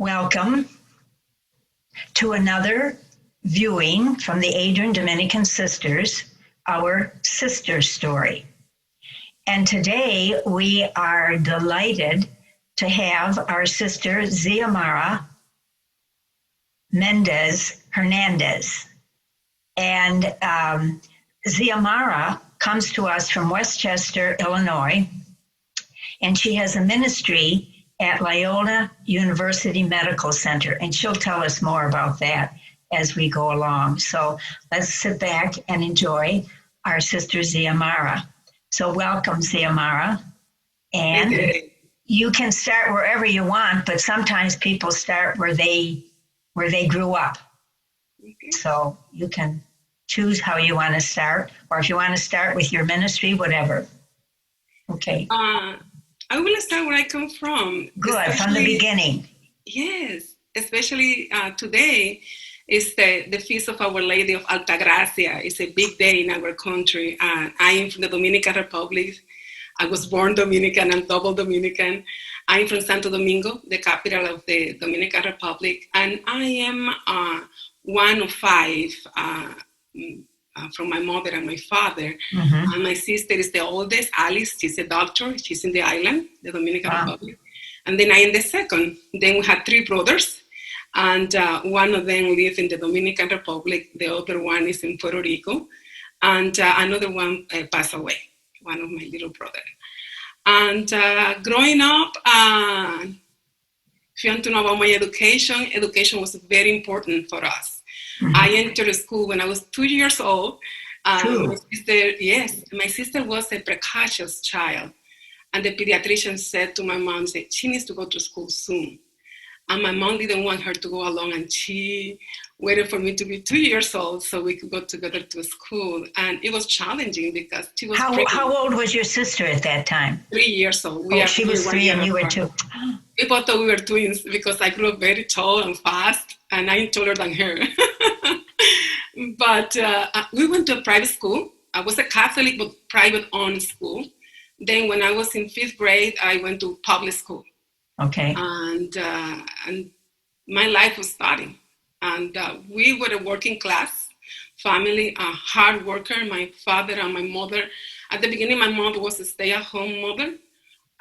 Welcome to another viewing from the Adrian Dominican Sisters, our sister story. And today we are delighted to have our sister Xiomara Méndez-Hernández. And Xiomara comes to us from Westchester, Illinois, and she has a ministry at Loyola University Medical Center, and she'll tell us more about that as we go along. So let's sit back and enjoy our sister Xiomara. So welcome, Xiomara. And you can start wherever you want, but sometimes people start where they grew up. Okay. So you can choose how you want to start, or if you want to start with your ministry, whatever. Okay. I will start where I come from. Good, from the beginning. Yes, especially today is the Feast of Our Lady of Altagracia. It's a big day in our country. I am from the Dominican Republic. I was born Dominican and double Dominican. I'm from Santo Domingo, the capital of the Dominican Republic. And I am one of five from my mother and my father. Mm-hmm. And my sister is the oldest, Alice. She's a doctor. She's in the island, the Dominican Republic. And then I am the second. Then we had three brothers. And one of them lives in the Dominican Republic. The other one is in Puerto Rico. And another one passed away, one of my little brothers. And growing up, if you want to know about my education was very important for us. Mm-hmm. I entered school when I was 2 years old. My sister was a precocious child. And the pediatrician said to my mom, she needs to go to school soon. And my mom didn't want her to go along, and she waited for me to be 2 years old so we could go together to school. And it was challenging because she was How old was your sister at that time? 3 years old. She was 3 and you were 2. People thought we were twins because I grew up very tall and fast, and I'm taller than her. But we went to a private school. I was a Catholic, but private-owned school. Then when I was in 5th grade, I went to public school. Okay. And my life was starting. And we were a working class family, a hard worker, my father and my mother. At the beginning, my mother was a stay-at-home mother.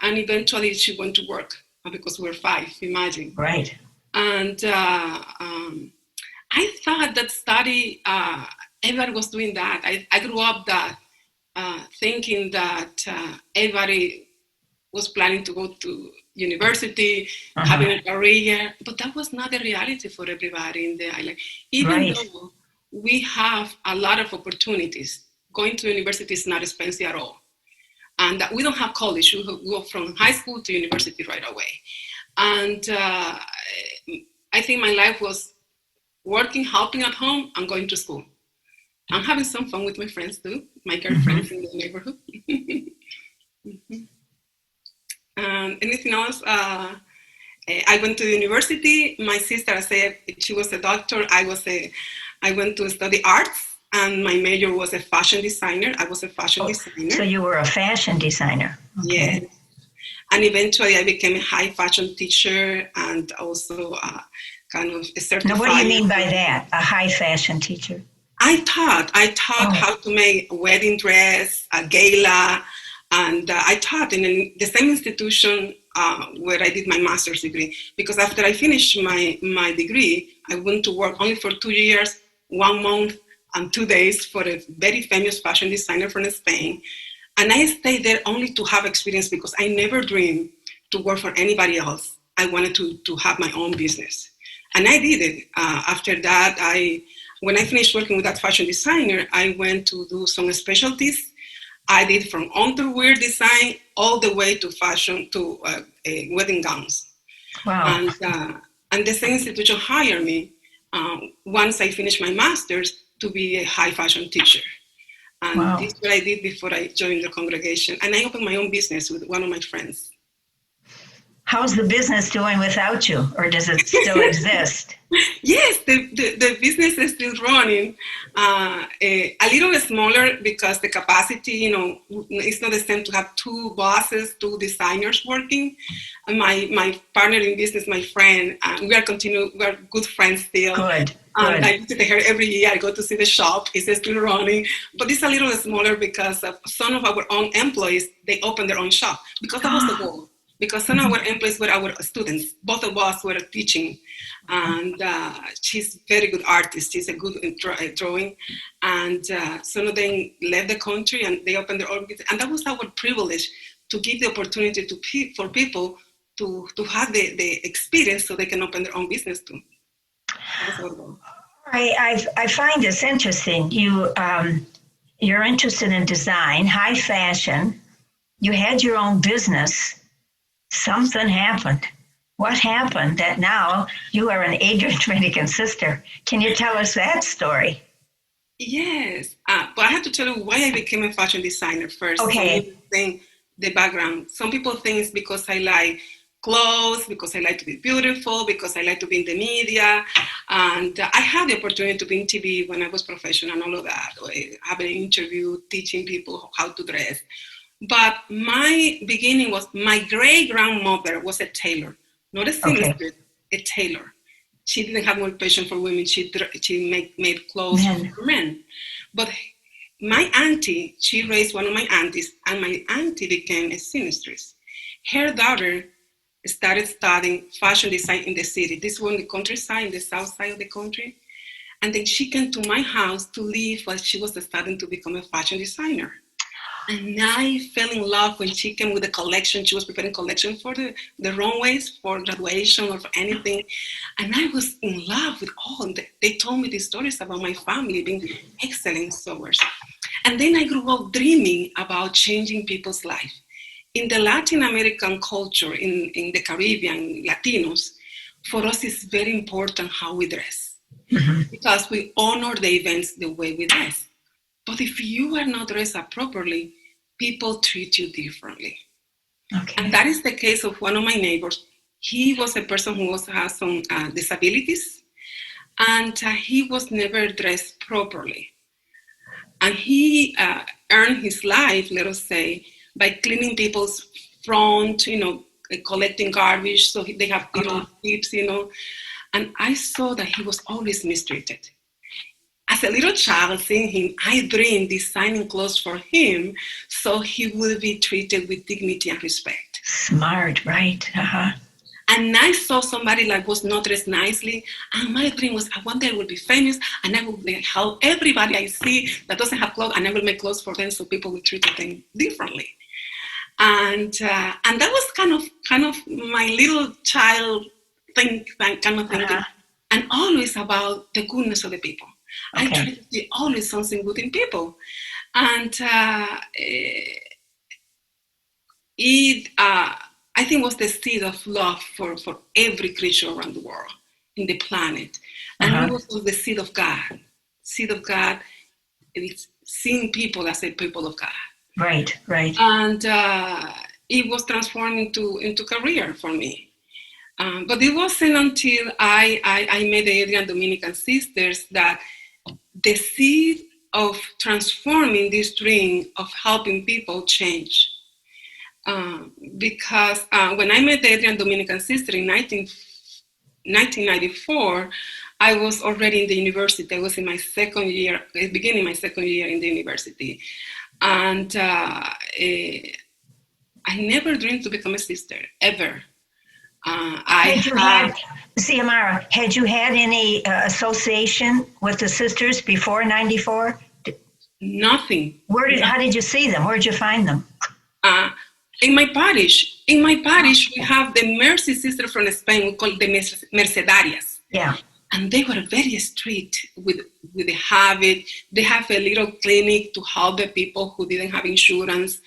And eventually she went to work because we were 5, imagine. Right. And I thought that study, everybody was doing that. I grew up thinking that everybody was planning to go to university, having a career, but that was not the reality for everybody in the island. Even though we have a lot of opportunities, going to university is not expensive at all. And we don't have college. You go from high school to university right away. And I think my life was working, helping at home, and going to school. I'm having some fun with my friends too, my girlfriends in the neighborhood. Anything else? I went to university. My sister, I said she was a doctor. I went to study arts, and my major was a fashion designer. I was a fashion designer. So you were a fashion designer. Okay. Yes. And eventually I became a high fashion teacher and also kind of a certified. Now, what do you mean by that? A high fashion teacher? I taught how to make a wedding dress, a gala, and I taught in the same institution where I did my master's degree. Because after I finished my degree, I went to work only for 2 years, 1 month, and 2 days for a very famous fashion designer from Spain. And I stayed there only to have experience because I never dreamed to work for anybody else. I wanted to have my own business. And I did it. After that, when I finished working with that fashion designer, I went to do some specialties. I did from underwear design all the way to fashion, to wedding gowns. Wow. And the same institution hired me once I finished my master's to be a high fashion teacher. And this is what I did before I joined the congregation. And I opened my own business with one of my friends. How's the business doing without you, or does it still exist? Yes, the business is still running. A little smaller because the capacity, it's not the same to have two bosses, two designers working. And my partner in business, my friend, we are good friends still. Good. I visit her every year. I go to see the shop. It's still running, but it's a little smaller because of some of our own employees, they open their own shop because that was the goal. Because some of our employees were our students. Both of us were teaching. And she's a very good artist. She's a good drawing. And some of them left the country and they opened their own business. And that was our privilege, to give the opportunity for people to have the experience so they can open their own business too. I find this interesting. You're interested in design, high fashion. You had your own business. Something happened. What happened that now you are an Adrian Dominican sister? Can you tell us that story? Yes, but I have to tell you why I became a fashion designer first. Okay. The background. Some people think it's because I like clothes, because I like to be beautiful, because I like to be in the media. And I had the opportunity to be in TV when I was professional and all of that. I have an interview teaching people how to dress. But my beginning was, my great-grandmother was a tailor, not a seamstress, a tailor. She didn't have more passion for women. She made clothes for men. But my auntie, she raised one of my aunties, and my auntie became a seamstress. Her daughter started studying fashion design in the city. This was in the countryside, in the south side of the country. And then she came to my house to live while she was studying to become a fashion designer. And I fell in love when she came with a collection. She was preparing collection for the runways, for graduation or for anything. And I was in love with all. They told me these stories about my family being excellent sewers. And then I grew up dreaming about changing people's life. In the Latin American culture, in the Caribbean, Latinos, for us it's very important how we dress. Mm-hmm. Because we honor the events the way we dress. But if you are not dressed up properly, people treat you differently. Okay. And that is the case of one of my neighbors. He was a person who also has some disabilities, and he was never dressed properly. And he earned his life, let us say, by cleaning people's front, collecting garbage, so they have little tips, And I saw that he was always mistreated. As a little child, seeing him, I dreamed designing clothes for him so he would be treated with dignity and respect. Smart, right? Uh-huh. And I saw somebody like was not dressed nicely, and my dream was, I one day I will be famous, and I will help everybody I see that doesn't have clothes, and I will make clothes for them so people will treat them differently. And that was kind of my little child kind of thinking, and always about the goodness of the people. Okay. I try to see always something good in people. And I think was the seed of love for every creature around the world, in the planet. And it was the seed of God. Seed of God, it's seeing people as a people of God. Right. And it was transformed into career for me. But it wasn't until I met the Adrian Dominican Sisters that the seed of transforming this dream of helping people change. Because when I met the Adrian Dominican Sister in 1994, I was already in the university. I was in my second year, beginning my second year in the university. And I never dreamed to become a sister, ever. Xiomara, had you had any association with the sisters before 94? Nothing. How did you see them? Where did you find them? In my parish. In my parish, we have the Mercy sister from Spain called the Mercedarias. Yeah. And they were very strict with the habit. They have a little clinic to help the people who didn't have insurance.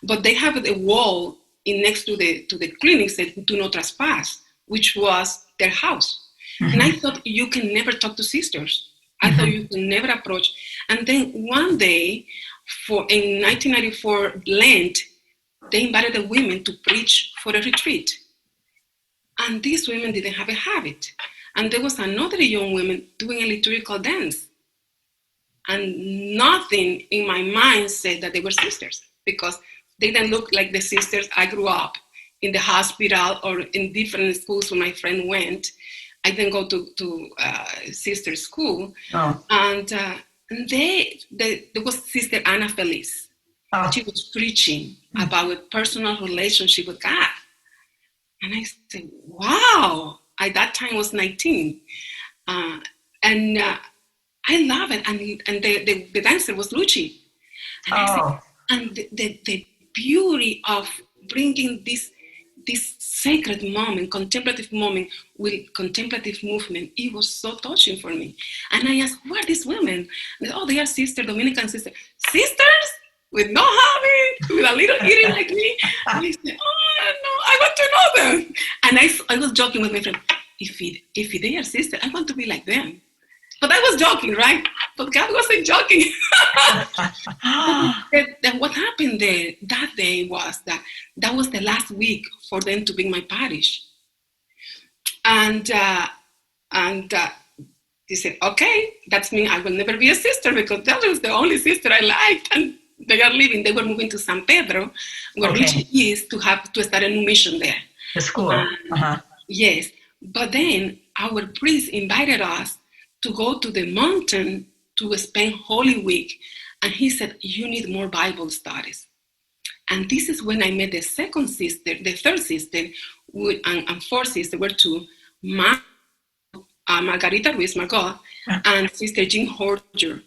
But they have a wall next to the clinic said, do not trespass, which was their house. Mm-hmm. And I thought, you can never talk to sisters. I thought you can never approach. And then one day, in 1994 Lent, they invited the women to preach for a retreat. And these women didn't have a habit. And there was another young woman doing a liturgical dance. And nothing in my mind said that they were sisters, because they didn't look like the sisters I grew up in the hospital or in different schools when my friend went. I didn't go to sister school. Oh. And there was Sister Ana Feliz. Oh. She was preaching about a personal relationship with God. And I said, wow, at that time I was 19. I love it. And the dancer was Luchi. And I said, and the beauty of bringing this sacred moment, contemplative moment with contemplative movement, it was so touching for me. And I asked, who are these women? And they, they are Sister Dominican Sisters. Sisters? With no habit, with a little eating like me. And I said, oh, no, I want to know them. And I was joking with my friend, if they are sisters, I want to be like them. But I was joking, right? But God wasn't joking. Then what happened there that day was that was the last week for them to be in my parish. And he said, okay, that means I will never be a sister, because that was the only sister I liked. And they were moving to San Pedro, where Luchi is, to start a new mission there. The school. Yes. But then our priest invited us to go to the mountain to spend Holy Week. And he said, you need more Bible studies. And this is when I met the second sister, the third sister, and fourth sister were two, Margarita Ruiz Margot and Sister Jean Horger.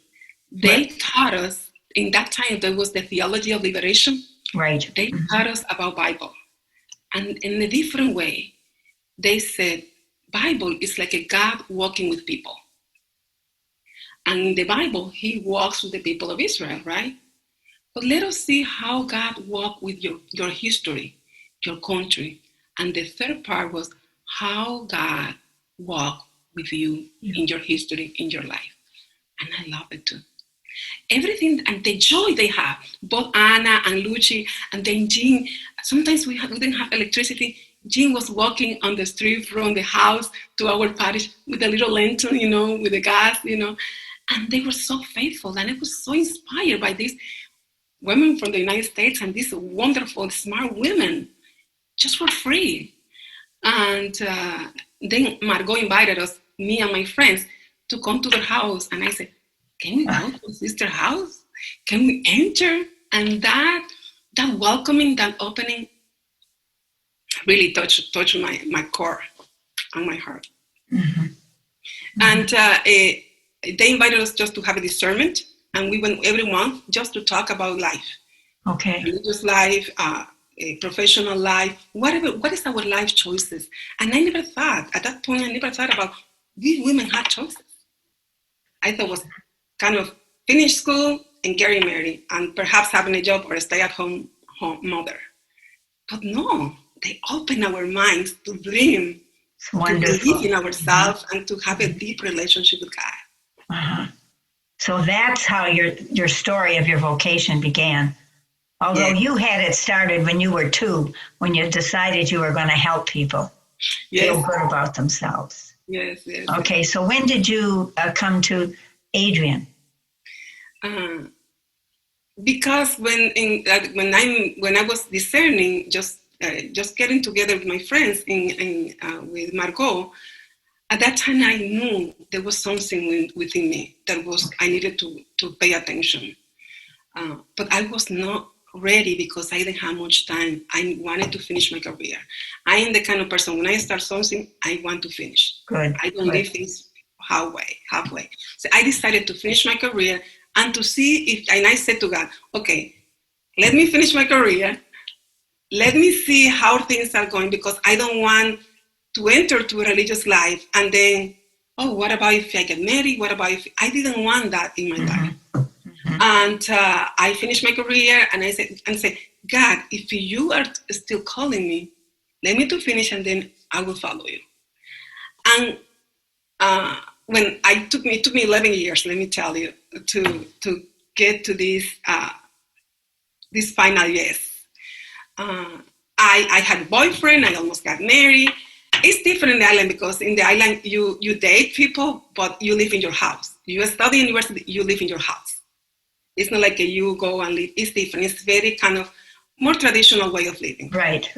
They taught us, in that time there was the theology of liberation. Right. They taught us about Bible. And in a different way, they said, Bible is like a God walking with people. And in the Bible, he walks with the people of Israel, right? But let us see how God walked with your history, your country. And the third part was how God walked with you in your history, in your life. And I love it too. Everything and the joy they have, both Anna and Luchi, and then Jean. Sometimes we didn't have electricity. Jean was walking on the street from the house to our parish with a little lantern, with the gas, and they were so faithful. And I was so inspired by these women from the United States and these wonderful, smart women, just for free. And then Margot invited us, me and my friends, to come to their house. And I said, can we go to sister's house? Can we enter? And that welcoming, that opening really touched my core and my heart. Mm-hmm. And they invited us just to have a discernment. And we went every month just to talk about life. Okay. Religious life, professional life, what is our life choices? And I never thought, at that point, about these women had choices. I thought it was kind of finish school and get married and perhaps having a job or a stay-at-home mother. But no, they open our minds to dream, to believe in ourselves, and to have a deep relationship with God. Uh-huh. So that's how your story of your vocation began. Although you had it started when you were 2, when you decided you were going to help people feel good about themselves. Yes. Okay, so when did you come to Adrian? Because when I was discerning, just getting together with my friends with Margot, at that time I knew there was something within me that I needed to pay attention. But I was not ready because I didn't have much time. I wanted to finish my career. I am the kind of person, when I start something, I want to finish. Good. I don't leave things halfway. So I decided to finish my career and to see and I said to God, okay, let me finish my career. Let me see how things are going, because I don't want to enter to a religious life and then, what about if I get married? What about if I didn't want that in my life? Mm-hmm. And I finished my career and I said, God, if you are still calling me, let me to finish and then I will follow you. And when it took me 11 years, let me tell you, to get to this final yes. I had a boyfriend, I almost got married, it's different in the island because in the island you date people, but you live in your house. You study university, you live in your house. It's not like you go and live. It's different. It's very kind of more traditional way of living. Right.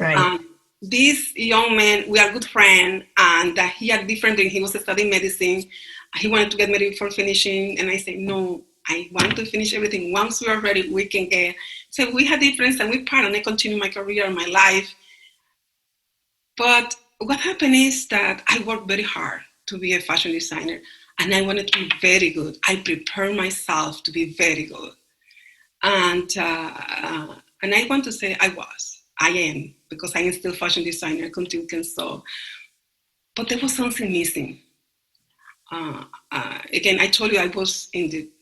This young man, we are good friends, and he had different things. He was studying medicine. He wanted to get married before finishing, and I said, no, I want to finish everything. Once we are ready, we can get. So we had difference, and we part, and I continue my career and my life. But what happened is that I worked very hard to be a fashion designer, and I wanted to be very good. I prepared myself to be very good. And I want to say I am, because I am still fashion designer, continue can sew. But there was something missing. Again, I told you I was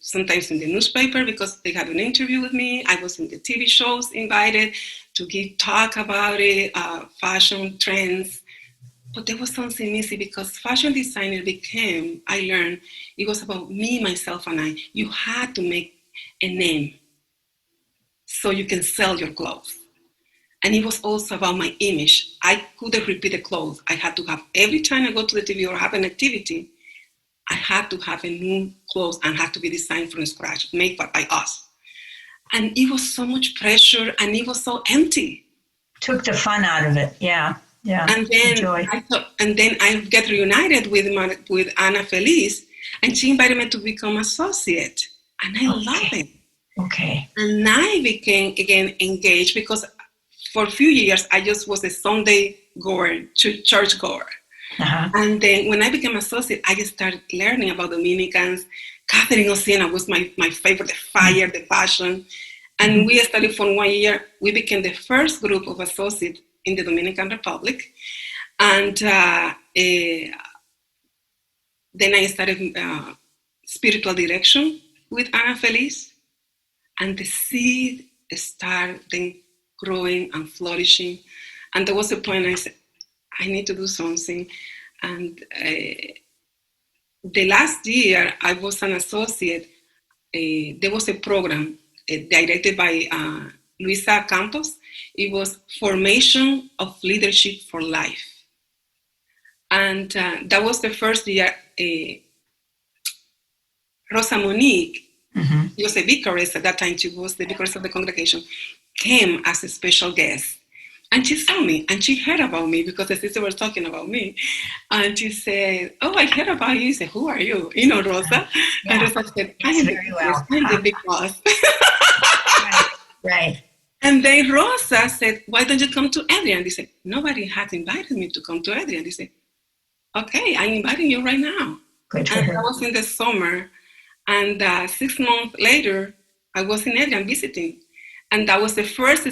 sometimes in the newspaper because they had an interview with me. I was in the TV shows invited to talk about it, fashion trends. But there was something missing because fashion designer I learned, it was about me, myself, and I. You had to make a name so you can sell your clothes. And it was also about my image. I couldn't repeat the clothes. I had to have, every time I go to the TV or have an activity, I had to have a new clothes and had to be designed from scratch, made by us. And it was so much pressure and it was so empty. Took the fun out of it, yeah. And then I get reunited with Ana Feliz, and she invited me to become associate. And I love it. Okay. And I became, again, engaged because for a few years, I just was a Sunday goer, church goer. Uh-huh. And then when I became associate, I just started learning about Dominicans. Catherine Oceana was my favorite, the fire, the passion. And we studied for 1 year. We became the first group of associates in the Dominican Republic. And then I started spiritual direction with Ana Feliz. And the seed started then growing and flourishing. And there was a point I said, I need to do something. And the last year I was an associate, there was a program directed by Luisa Campos. It was Formation of Leadership for Life. And that was the first year. Rosa Monique, she was a vicaress at that time, she was the vicaress of the congregation, came as a special guest. And she saw me and she heard about me because the sister was talking about me. And she said, oh, I heard about you. I said, who are you? You know, Rosa. Yeah. And Rosa said, I'm the big boss. Right. And then Rosa said, why don't you come to Adrian? They said, nobody has invited me to come to Adrian. They said, okay, I'm inviting you right now. Good for and her. I was in the summer. And 6 months later, I was in Adrian visiting. And that was the first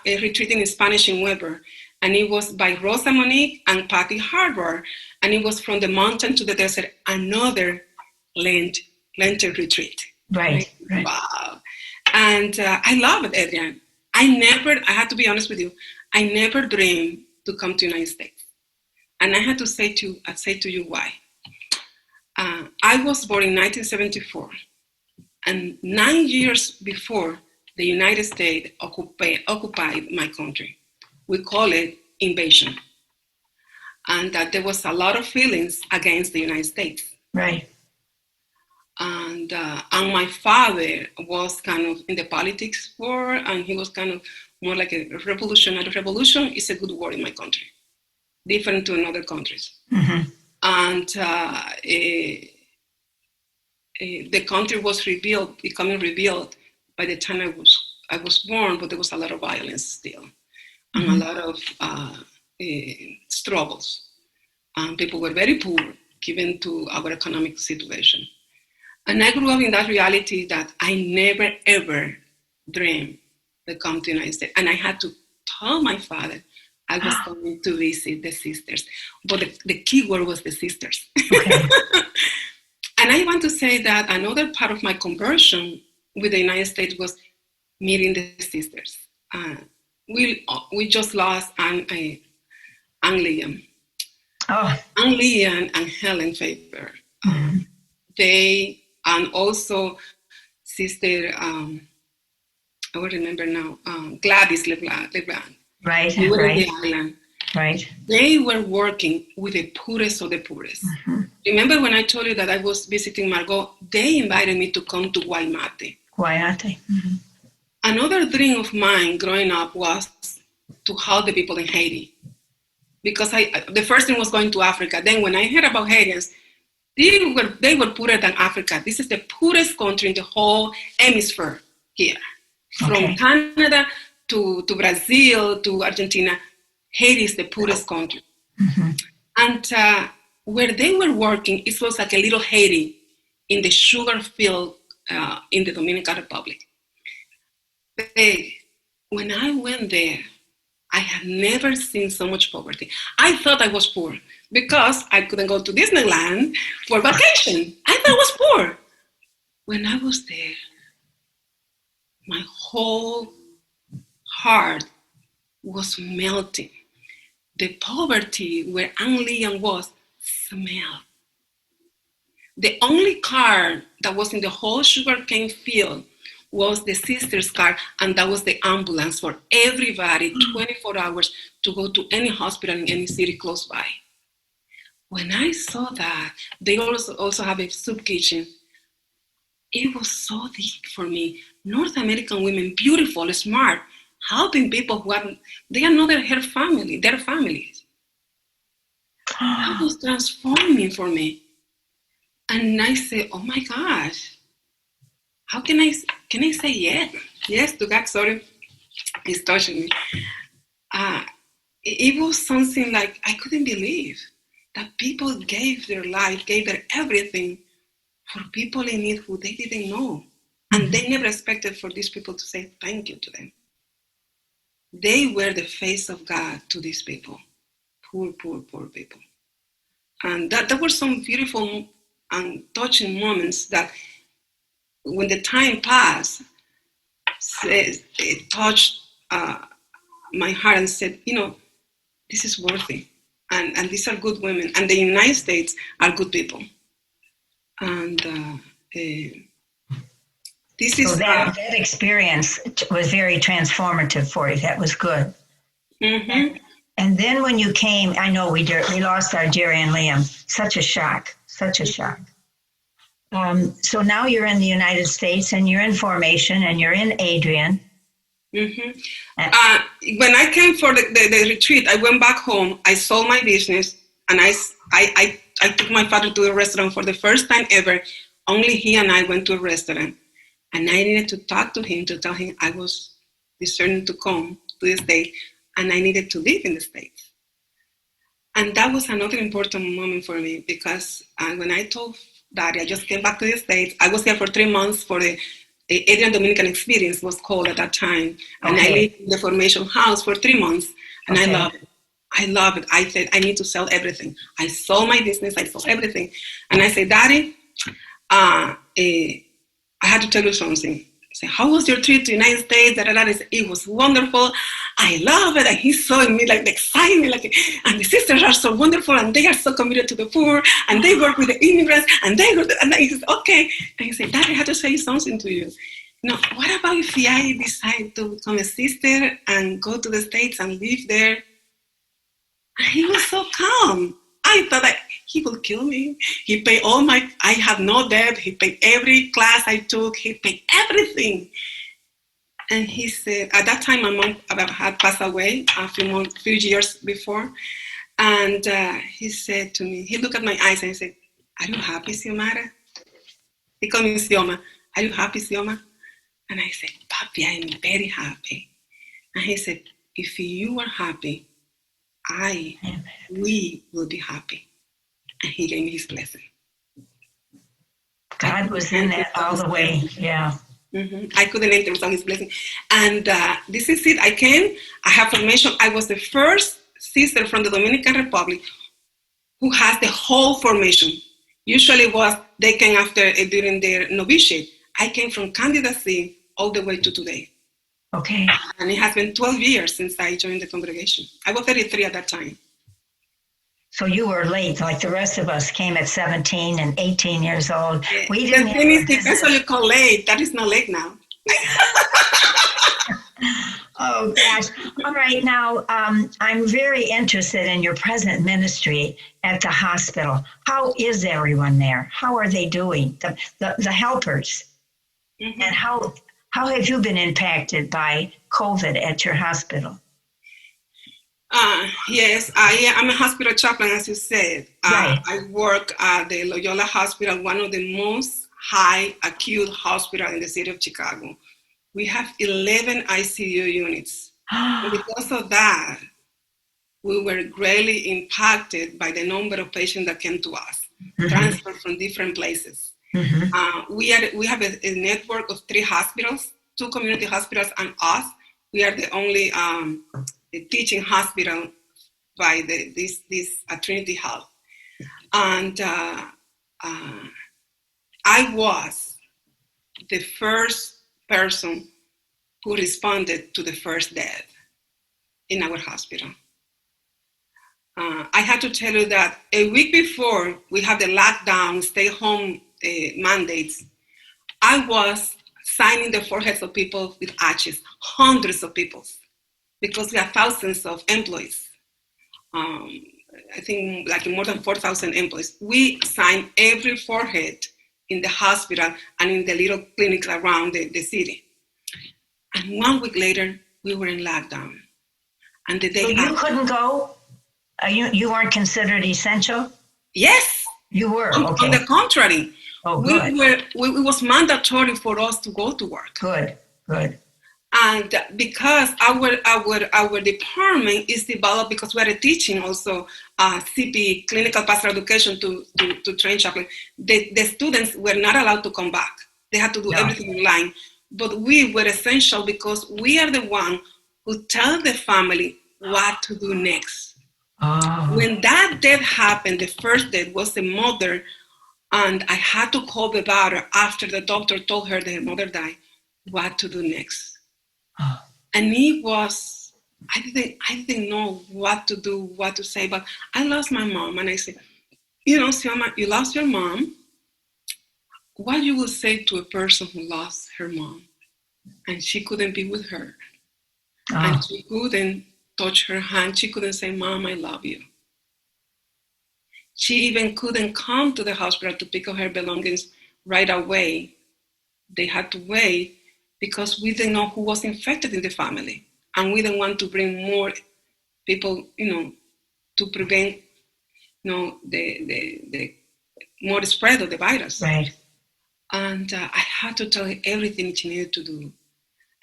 retreat in Spanish in Weber. And it was by Rosa Monique and Patty Harbour. And it was from the mountain to the desert, another Lenten retreat. Right. Wow. And I love it, Adrian. I had to be honest with you, I never dreamed to come to the United States. And I had to say to you why. I was born in 1974. And 9 years before, the United States occupied my country. We call it invasion. And that there was a lot of feelings against the United States. Right. And my father was kind of in the politics war, and he was kind of more like a revolutionary. Revolution is a good word in my country, different to in other countries. Mm-hmm. And the country was becoming rebuilt by the time I was born, but there was a lot of violence still, and a lot of struggles. People were very poor given to our economic situation. And I grew up in that reality that I never, ever dreamed to come to the United States. And I had to tell my father I was coming to visit the sisters. But the key word was the sisters. Okay. And I want to say that another part of my conversion with the United States was meeting the sisters. We just lost Anne Liam. Oh. Anne Liam and Helen Faber. And also Sister, I will remember now, Gladys LeBlanc. Right. We were in the island. Right. They were working with the poorest of the poorest. Mm-hmm. Remember when I told you that I was visiting Margot? They invited me to come to Guaymate. Guaymate. Mm-hmm. Another dream of mine growing up was to help the people in Haiti. Because the first thing was going to Africa. Then when I heard about Haitians, they were poorer than Africa. This is the poorest country in the whole hemisphere here. From Canada to Brazil to Argentina, Haiti is the poorest country. Mm-hmm. And where they were working, it was like a little Haiti in the sugar field in the Dominican Republic. But when I went there, I had never seen so much poverty. I thought I was poor because I couldn't go to Disneyland for vacation. I thought I was poor. When I was there, my whole heart was melting. The poverty where Aunt Leon was smelled. The only car that was in the whole sugarcane field was the Sisters car, and that was the ambulance for everybody, 24 hours, to go to any hospital in any city close by. When I saw that, they also have a soup kitchen. It was so deep for me. North American women, beautiful, smart, helping people who are not their family, their families. That was transforming for me. And I said, oh my gosh, how can I say yes? Yes to God, sorry, it's touching me. It was something like I couldn't believe that people gave their life, gave their everything for people in need who they didn't know. And they never expected for these people to say thank you to them. They were the face of God to these people, poor, poor, poor people. And there were some beautiful and touching moments that when the time passed, it touched my heart and said, this is worthy. And these are good women. And the United States are good people. And this is... So that experience was very transformative for you. That was good. Mm-hmm. And then when you came, I know we lost our dear Aunt Liam. Such a shock. So now you're in the United States and you're in formation and you're in Adrian. Mm-hmm. When I came for the retreat, I went back home. I sold my business and I took my father to a restaurant for the first time ever. Only he and I went to a restaurant. And I needed to talk to him to tell him I was discerning to come to the States and I needed to live in the States. And that was another important moment for me because when I told Daddy I just came back to the States, I was there for 3 months for the Adrian Dominican experience was called at that time. And I lived in the formation house for 3 months and I love it. I said, I need to sell everything. I sold my business, I sold everything. And I said, Daddy, I had to tell you something. I said, how was your trip to the United States? He said, it was wonderful. I love it. And he saw in me like the excitement, and the sisters are so wonderful and they are so committed to the poor and they work with the immigrants and he said, okay. And he said, Daddy, I have to say something to you. What about if I decide to become a sister and go to the States and live there? And he was so calm. I thought that he will kill me. He paid I had no debt. He paid every class I took. He paid everything. And he said, at that time, my mom had passed away a few years before. And he said to me, he looked at my eyes and he said, are you happy, Xiomara? He called me Xioma. Are you happy, Xioma? And I said, Papi, I am very happy. And he said, if you are happy, we will be happy. And he gave me his blessing. God was in that all the way, yeah. Mm-hmm. I couldn't enter without his blessing. And this is it. I came, I have formation. I was the first sister from the Dominican Republic who has the whole formation. Usually they came after during their novitiate. I came from candidacy all the way to today. Okay. And it has been 12 years since I joined the congregation. I was 33 at that time. So you were late, like the rest of us came at 17 and 18 years old. We didn't. That's what you call late. That is not late now. Oh gosh. All right, now I'm very interested in your present ministry at the hospital. How is everyone there? How are they doing? The helpers, Mm-hmm. and how have you been impacted by COVID at your hospital? Yes, I'm a hospital chaplain, as you said. Right. I work at the Loyola Hospital, one of the most high acute hospitals in the city of Chicago. We have 11 ICU units. And because of that, we were greatly impacted by the number of patients that came to us, transferred from different places. We have a network of 3 hospitals, 2 community hospitals, and us. We are the only teaching hospital by this Trinity Health. And I was the first person who responded to the first death in our hospital. I had to tell you that a week before we had the lockdown, stay home mandates, I was signing the foreheads of people with ashes, hundreds of people, because we have thousands of employees. I think like more than 4,000 employees. We signed every forehead in the hospital and in the little clinics around the city. And 1 week later, we were in lockdown. And the day So you couldn't go? You weren't considered essential? Yes. You were, On okay. the contrary, Oh, good. it was mandatory for us to go to work. Good. And because our department is developed, because we are teaching also CP, clinical pastoral education, to train chaplain, the students were not allowed to come back. They had to do everything online. But we were essential because we are the one who tell the family what to do next. Oh. When that death happened, the first death was the mother, and I had to call the daughter after the doctor told her that her mother died, what to do next. Oh. And it was, I didn't know what to do, what to say, but I lost my mom. And I said, Xiomara, you lost your mom. What you would say to a person who lost her mom and she couldn't be with her, and she couldn't touch her hand, she couldn't say, Mom, I love you. She even couldn't come to the hospital to pick up her belongings right away. They had to wait because we didn't know who was infected in the family, and we didn't want to bring more people, to prevent, the more spread of the virus. Right. And I had to tell her everything she needed to do.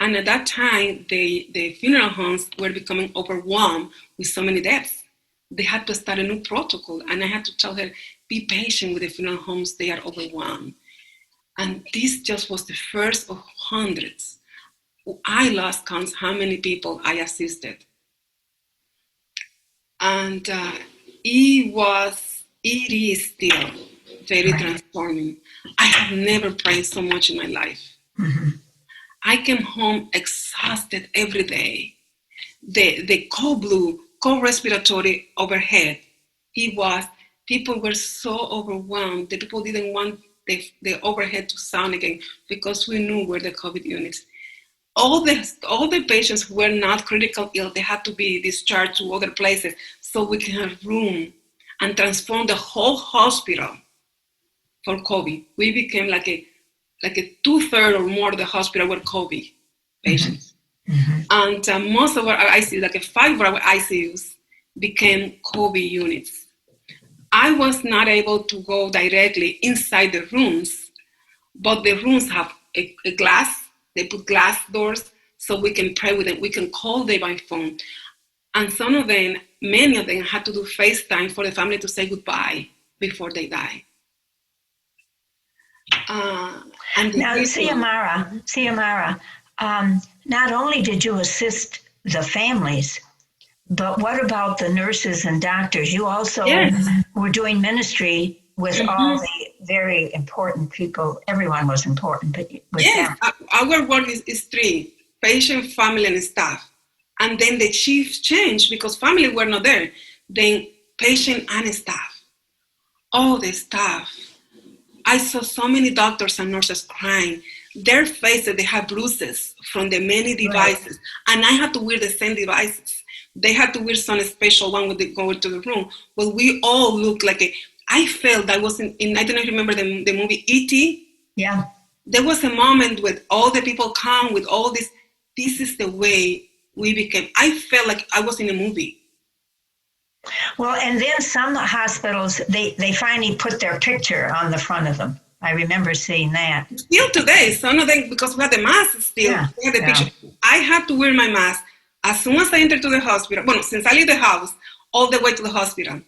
And at that time, the funeral homes were becoming overwhelmed with so many deaths. They had to start a new protocol. And I had to tell her, be patient with the funeral homes. They are overwhelmed. And this just was the first of hundreds. I lost count how many people I assisted. And it is still very transforming. I have never prayed so much in my life. Mm-hmm. I came home exhausted every day. The cold blue, cold respiratory overhead, people were so overwhelmed. The people didn't want the overhead to sound again because we knew where the COVID units. All the patients who were not critical ill, they had to be discharged to other places so we can have room and transform the whole hospital for COVID. We became like a 2/3 or more of the hospital were COVID patients. Mm-hmm. And most of our ICUs, like 5 of our ICUs, became COVID units. I was not able to go directly inside the rooms, but the rooms have a glass. They put glass doors so we can pray with them. We can call them by phone. And many of them had to do FaceTime for the family to say goodbye before they die. Now, Xiomara, not only did you assist the families, but what about the nurses and doctors? You also were doing ministry with all the very important people. Everyone was important, but with them. Our work is 3: patient, family, and staff. And then the chief changed because family were not there. Then patient and staff. All the staff. I saw so many doctors and nurses crying, their faces, they have bruises from the many devices. Right. And I had to wear the same devices. They had to wear some special one when they go into the room. But we all look like I felt I was in I don't know if you remember the movie E.T.? Yeah. There was a moment with all the people come with all this. This is the way we became. I felt like I was in a movie. Well, and then some hospitals, they finally put their picture on the front of them. I remember seeing that. Still today, some of them, because we had the mask still, we had the picture. I had to wear my mask as soon as I entered to the hospital. Well, since I leave the house, all the way to the hospital.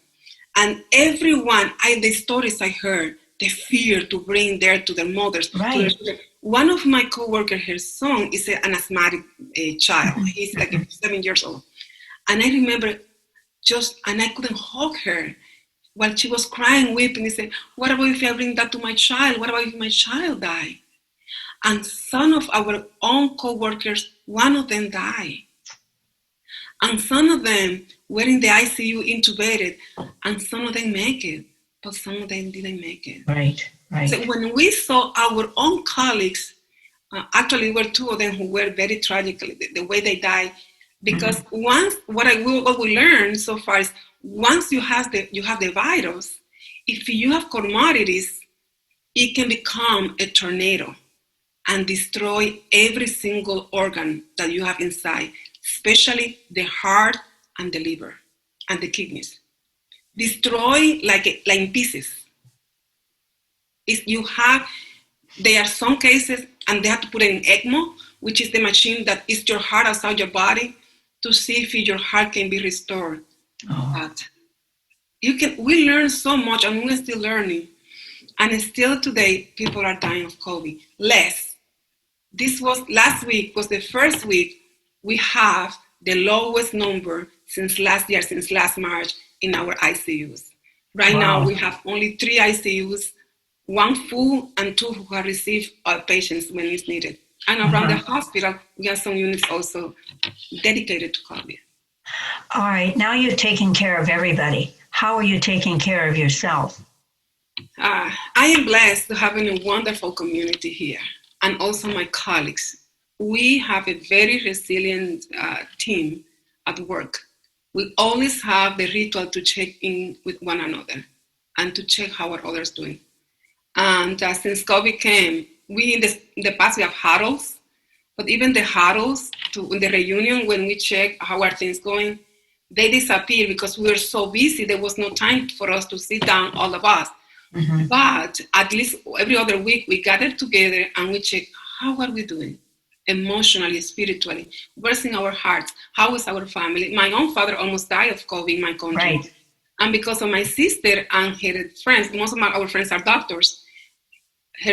And everyone, the stories I heard, the fear to bring there to their mothers. Right. To their, one of my coworkers, her son is an asthmatic child. Mm-hmm. He's like 7 years old. And I remember and I couldn't hug her while she was crying, weeping. He said, what about if I bring that to my child? What about if my child die? And some of our own co-workers, one of them died. And some of them were in the ICU intubated, and some of them make it, but some of them didn't make it. Right. So when we saw our own colleagues, actually there were two of them who were very tragically, the way they died, because once, what we learned so far is, once you have the virus, if you have comorbidities, it can become a tornado and destroy every single organ that you have inside, especially the heart and the liver and the kidneys. Destroy like in pieces. There are some cases, and they have to put in ECMO, which is the machine that is your heart outside your body, to see if your heart can be restored. Oh. But we learn so much, and we're still learning. And still today, people are dying of COVID. Less. Last week was the first week we have the lowest number since last March in our ICUs. Right now, we have only 3 ICUs, 1 full and 2 who have received our patients when it's needed. And around the hospital, we have some units also dedicated to COVID. All right, now you're taking care of everybody. How are you taking care of yourself? I am blessed to have a wonderful community here, and also my colleagues. We have a very resilient team at work. We always have the ritual to check in with one another and to check how are others doing. And since COVID came, we in the past we have huddles, but even the huddles in the reunion, when we check how are things going, they disappear because we were so busy. There was no time for us to sit down, all of us. Mm-hmm. But at least every other week we gather together and we check how are we doing emotionally, spiritually, where's in our hearts, how is our family. My own father almost died of COVID in my country. Right. And because of my sister and her friends, most of our friends are doctors.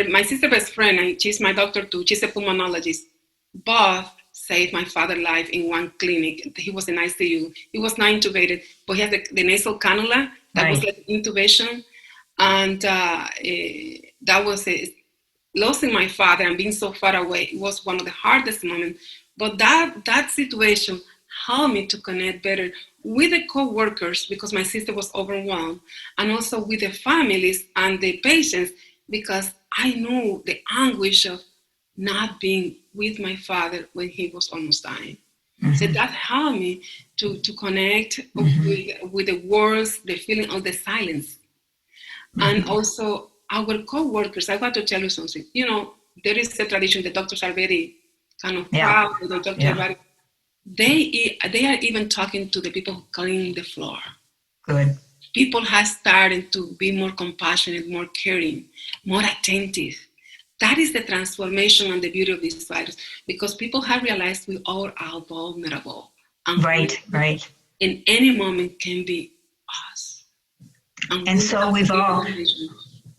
My sister's best friend, and she's my doctor too, she's a pulmonologist, both saved my father's life in one clinic. He was in ICU. He was not intubated, but he had the nasal cannula that was like intubation. And that was losing my father and being so far away. It was one of the hardest moments. But that situation helped me to connect better with the co-workers because my sister was overwhelmed, and also with the families and the patients because I knew the anguish of not being with my father when he was almost dying. Mm-hmm. So that helped me to connect with the words, the feeling of the silence. Mm-hmm. And also our co-workers, I got to tell you something. There is a tradition, the doctors are very kind of proud. They don't talk about it. They are even talking to the people who clean the floor. Good. People have started to be more compassionate, more caring, more attentive. That is the transformation and the beauty of this virus, because people have realized we all are vulnerable. And right. In any moment can be us. And so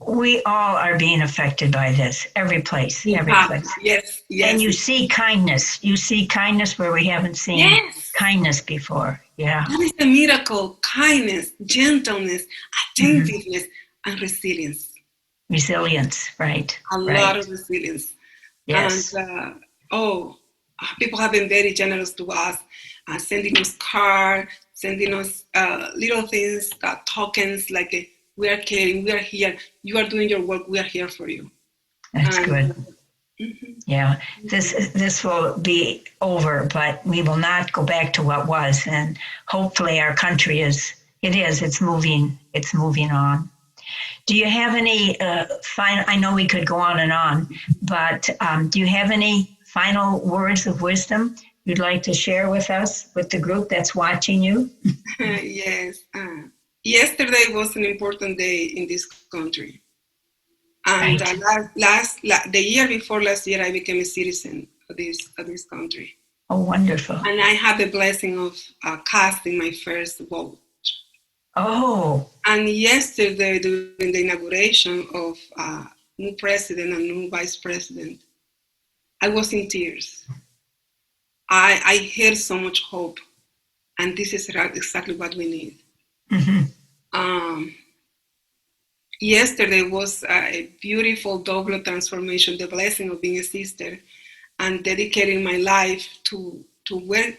we all are being affected by this. Every place. Yes. And you see kindness. You see kindness where we haven't seen kindness before. Yeah. That is the miracle. Kindness, gentleness, attentiveness, and resilience. Resilience, right. A lot of resilience. Yes. And people have been very generous to us, sending us cards, sending us little things, tokens like we are caring, we are here, you are doing your work, we are here for you. That's good. Yeah, this will be over, but we will not go back to what was. And hopefully our country it's moving on. Do you have any final, I know we could go on and on, but do you have any final words of wisdom you'd like to share with us, with the group that's watching you? Yes. Yesterday was an important day in this country. And right. The year before last year, I became a citizen of this country. Oh, wonderful. And I had the blessing of casting my first vote. Oh. And yesterday, during the inauguration of new president and new vice president, I was in tears. I heard so much hope, and this is exactly what we need. Yesterday was a beautiful double transformation, the blessing of being a sister and dedicating my life to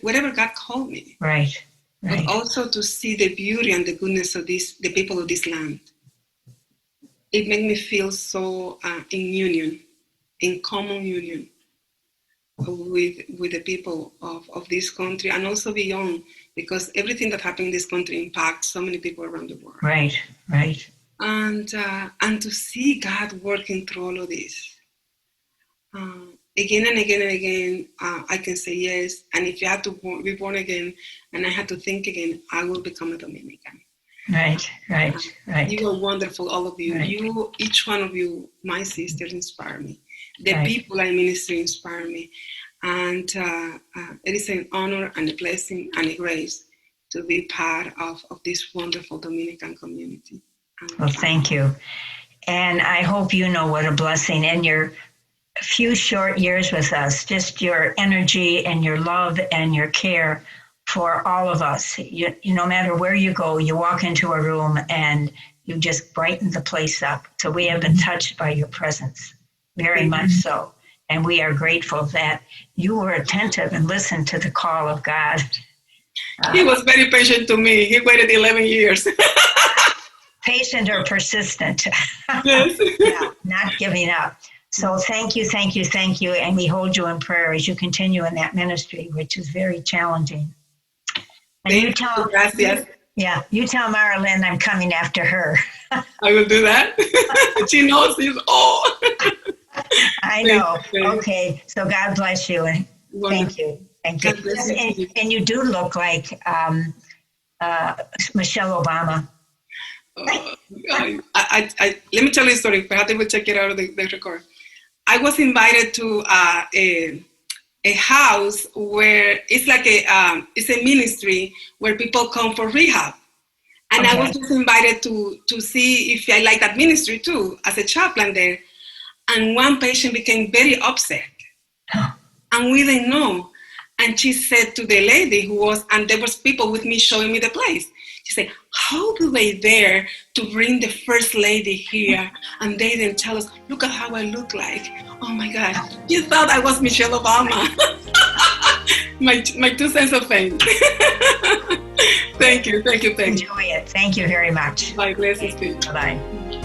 wherever God called me. Right. But also to see the beauty and the goodness of the people of this land. It made me feel so in common union with the people of this country and also beyond, because everything that happened in this country impacts so many people around the world. Right. And to see God working through all of this. Again and again and again, I can say yes. And if you had to be born again, and I had to think again, I will become a Dominican. Right. You are wonderful, all of you. Right. Each one of you, my sisters, inspire me. The people I minister inspire me. And it is an honor and a blessing and a grace to be part of this wonderful Dominican community. Well, thank you. And I hope you know what a blessing in your few short years with us, just your energy and your love and your care for all of us. You no matter where you go, you walk into a room and you just brighten the place up. So we have been touched by your presence, very much so. And we are grateful that you were attentive and listened to the call of God. He was very patient to me. He waited 11 years. Patient or persistent. Yes. Yeah, not giving up. So thank you. And we hold you in prayer as you continue in that ministry, which is very challenging. And you tell Marilyn I'm coming after her. I will do that. She knows this all. I know. Okay. So God bless you. And thank you. Thank you. And you do look like Michelle Obama. Let me tell you a story. Perhaps I will check it out of the record. I was invited to a house where it's like it's a ministry where people come for rehab. And I was just invited to see if I like that ministry too, as a chaplain there. And one patient became very upset. And we didn't know. And she said to the lady and there was people with me showing me the place. She said, how do they dare to bring the first lady here and they didn't tell us, look at how I look like. Oh my God, you thought I was Michelle Obama. my 2 cents of fame. Thank you. Enjoy it. Thank you very much. Bye, blessings to you. Bye-bye.